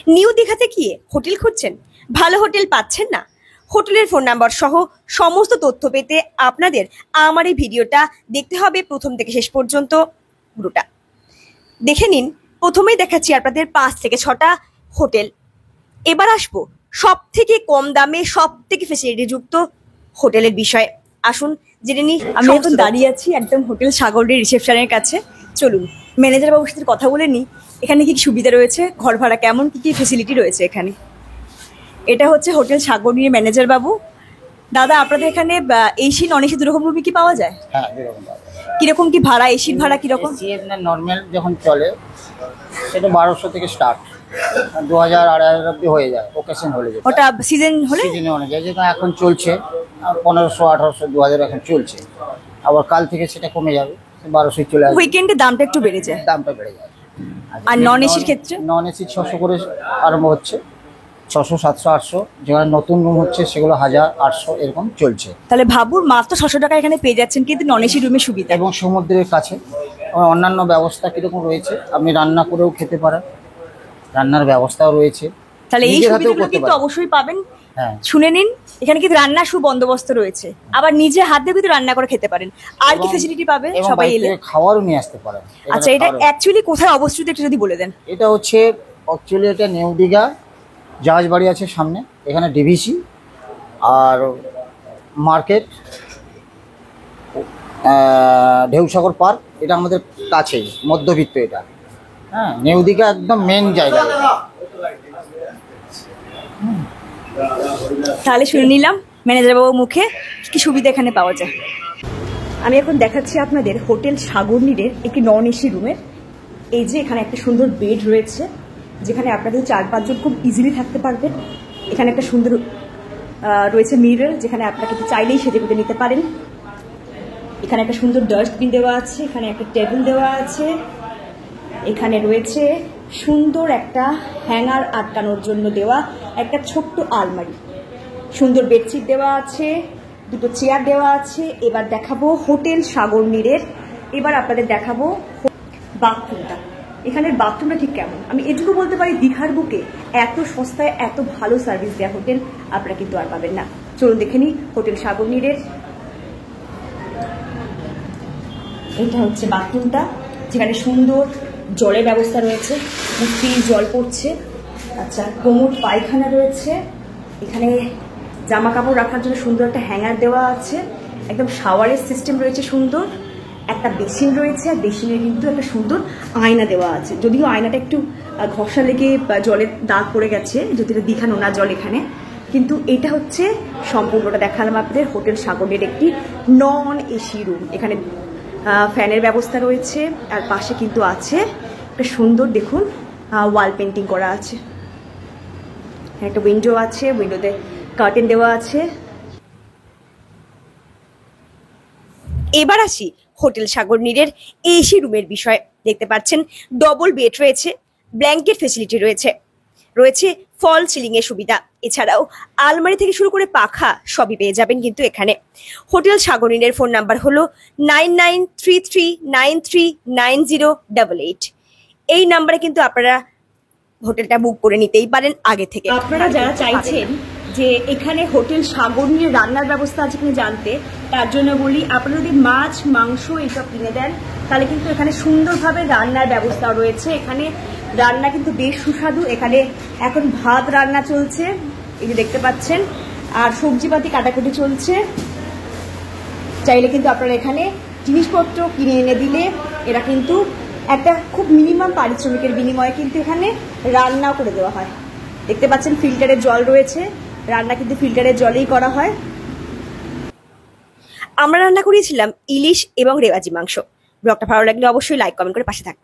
New দীঘাতে গিয়ে hotel খুঁজছেন, ভালো হোটেল পাচ্ছেন না? হোটেলের ফোন নাম্বার সহ সমস্ত তথ্য পেতে আপনাদের আমার এই ভিডিওটা দেখতে হবে প্রথম থেকে শেষ পর্যন্ত পুরোটা দেখে নিন। প্রথমেই দেখাচ্ছি আপনাদের 5 থেকে 6টা হোটেল। এবার আসবো সব থেকে কম দামে সব থেকে ফেসিলিটি যুক্ত হোটেলের বিষয়ে। আসুন জেনে নিই। আমি এখন দাঁড়িয়ে আছি একদম হোটেল সাগরের রিসেপশনের কাছে। চলুন ম্যানেজার বাবুর সাথে কথা বলে নিই, এখানে কি সুবিধা রয়েছে, ঘর ভাড়া কেমন, কি কি ফেসিলিটি রয়েছে এখানে। এটা হচ্ছে হোটেল সাগরের ম্যানেজার বাবু। দাদা, আপনাদের এখানে এসি নন এসি দুরকম রুমই কি পাওয়া যায়? হ্যাঁ, এরকম পাওয়া যায়। কিরকম কি ভাড়া, এসির ভাড়া কিরকম? এসি আপনার নর্মাল যখন চলে সেটা 1200 থেকে স্টার্ট, 2000 2500 অব্দি হয়ে যায় ওকেশন হলে। ওটা সিজন হলে সিজনে অনুযায়ী, যেটা এখন চলছে 1500 1800 2000 এখন চলছে। আবার কাল থেকে সেটা কমে যাবে, 1200 চলে আসবে। উইকেন্ডে দামটা একটু বেড়ে যায়, দামটা বেড়ে যায়। আর নন এসির ক্ষেত্রে? নন এসি 600 করে আরম্ভ হচ্ছে, 600 700 800। যেখানে নতুন রুম হচ্ছে সেগুলো 1000 800 এরকম চলছে। তাহলে ভাবুন, মাত্র 600 টাকা এখানে পেয়ে যাচ্ছেন, কিন্তু নন এসি রুমের সুবিধা এবং সমুদ্রের কাছে। অন্যান্য ব্যবস্থা কীরকম রয়েছে, আপনি রান্না করেও খেতে পারেন, রান্নার ব্যবস্থাও রয়েছে। তাহলে এই সুবিধাগুলো কিন্তু অবশ্যই পাবেন। হ্যাঁ, শুনে নিন, এখানে কিন্তু রান্নার সুবন্দোবস্ত রয়েছে, আবার নিজে হাত দিয়ে কিন্তু রান্না করে খেতে পারেন। আর কি ফ্যাসিলিটি পাবে সবাই এলে? খাবারও নিয়ে আসতে পারেন। আচ্ছা, এটা অ্যাকচুয়ালি কোথায় অবস্থিত একটু যদি বলে দেন। এটা হচ্ছে অ্যাকচুয়ালি এটা নিউ দীঘা জাহাজ বাড়ি আছে সামনে, এখানে ডিভিসি আর মার্কেট, ঢেউসাগর পার্ক, এটা আমাদের কাছেই, মধ্যবিত্ত এটা। হ্যাঁ, নিউ দীঘা একদম মেন জায়গা। তাহলে শুনে নিলাম ম্যানেজার বাবুর মুখে কি সুবিধা এখানে পাওয়া যায়। আমি এখন দেখাচ্ছি আপনাদের হোটেল সাগরনীরের একটি নন এসি রুমের। এই যে এখানে একটা সুন্দর বেড রয়েছে, যেখানে আপনাদের 4-5 জন খুব ইজিলি থাকতে পারবেন। এখানে একটা সুন্দর রয়েছে মিরর, যেখানে আপনাকে চাইলেই সেজে গুজে নিতে পারেন। এখানে একটা সুন্দর ডাস্টবিন দেওয়া আছে, এখানে একটা টেবিল দেওয়া আছে, এখানে রয়েছে সুন্দর একটা হ্যাঙ্গার আটকানোর জন্য দেওয়া একটা ছোট্ট আলমারি, সুন্দর বেডশিট দেওয়া আছে, 2টো চেয়ার দেওয়া আছে। এবার দেখাবো হোটেল সাগরনীরের, এবার আপনাদের দেখাবো বাথরুমটা। এখানের বাথরুমটা ঠিক কেমন। আমি এটুকু বলতে পারি, দীঘার বুকে এত সস্তায় এত ভালো সার্ভিস দেওয়া হোটেল আপনারা কিন্তু আর পাবেন না। চলুন দেখে নিই হোটেল সাগরনীরের। এটা হচ্ছে বাথরুমটা, যেখানে সুন্দর জলের ব্যবস্থা রয়েছে, ফ্রিজ জল পড়ছে। আচ্ছা, কোমোড পায়খানা রয়েছে, এখানে জামা কাপড় রাখার জন্য সুন্দর একটা হ্যাঙ্গার দেওয়া আছে, একদম শাওয়ারের সিস্টেম রয়েছে, সুন্দর একটা বেসিন রয়েছে, আর বেসিনে কিন্তু একটা সুন্দর আয়না দেওয়া আছে। যদিও আয়নাটা একটু ঘষা লেগে জলের দাগ পড়ে গেছে, যদি এটা দীঘা নোনা জল এখানে, কিন্তু এটা হচ্ছে সম্পূর্ণটা দেখালাম আপনাদের হোটেল সাগরের একটি নন এসি রুম। এখানে ফ্যানের ব্যবস্থা রয়েছে, আর পাশে কিন্তু আছে একটা সুন্দর, দেখুন, ওয়াল পেন্টিং করা আছে, একটা উইন্ডো আছে, উইন্ডোতে কার্টেন দেওয়া আছে। এবার আসি হোটেল সাগরনীরের এসি রুমের বিষয়। দেখতে পাচ্ছেন ডবল বেড রয়েছে, ব্ল্যাঙ্কেট ফেসিলিটি রয়েছে, রয়েছে ফল সিলিং এর সুবিধা। এছাড়াও আলমারি থেকে শুরু করে পাখা সবই পেয়ে যাবেন কিন্তু এখানে। হোটেল সাগরনীরের ফোন নাম্বার হলো 9933939088। এই নাম্বারে কিন্তু আপনারা হোটেলটা বুক করে নিতেই পারেন আগে থেকে। আপনারা যারা চাইছেন যে এখানে হোটেল সাগরনীর রান্নার ব্যবস্থা আছে কিনা জানতে, তার জন্য বলি, আপনারা যদি মাছ মাংস এইসব কিনে দেন তাহলে কিন্তু এখানে সুন্দরভাবে রান্নার ব্যবস্থা রয়েছে। এখানে রান্না কিন্তু বেশ সুস্বাদু। এখানে এখন ভাত রান্না চলছে, এই যে দেখতে পাচ্ছেন, আর সবজিপাতি কাটাকুটি চলছে। চাইলে কিন্তু আপনারা এখানে জিনিসপত্র কিনে এনে দিলে এরা কিন্তু একটা খুব মিনিমাম পারিশ্রমিকের বিনিময়ে কিন্তু এখানে রান্নাও করে দেওয়া হয়। দেখতে পাচ্ছেন ফিল্টারের জল রয়েছে, রান্না কিন্তু ফিল্টারের জলেই করা হয়। আমরা রান্না করিয়েছিলাম ইলিশ এবং রেওয়াজি মাংস। ব্লগটা ভালো লাগলে অবশ্যই লাইক কমেন্ট করে পাশে থাকবেন।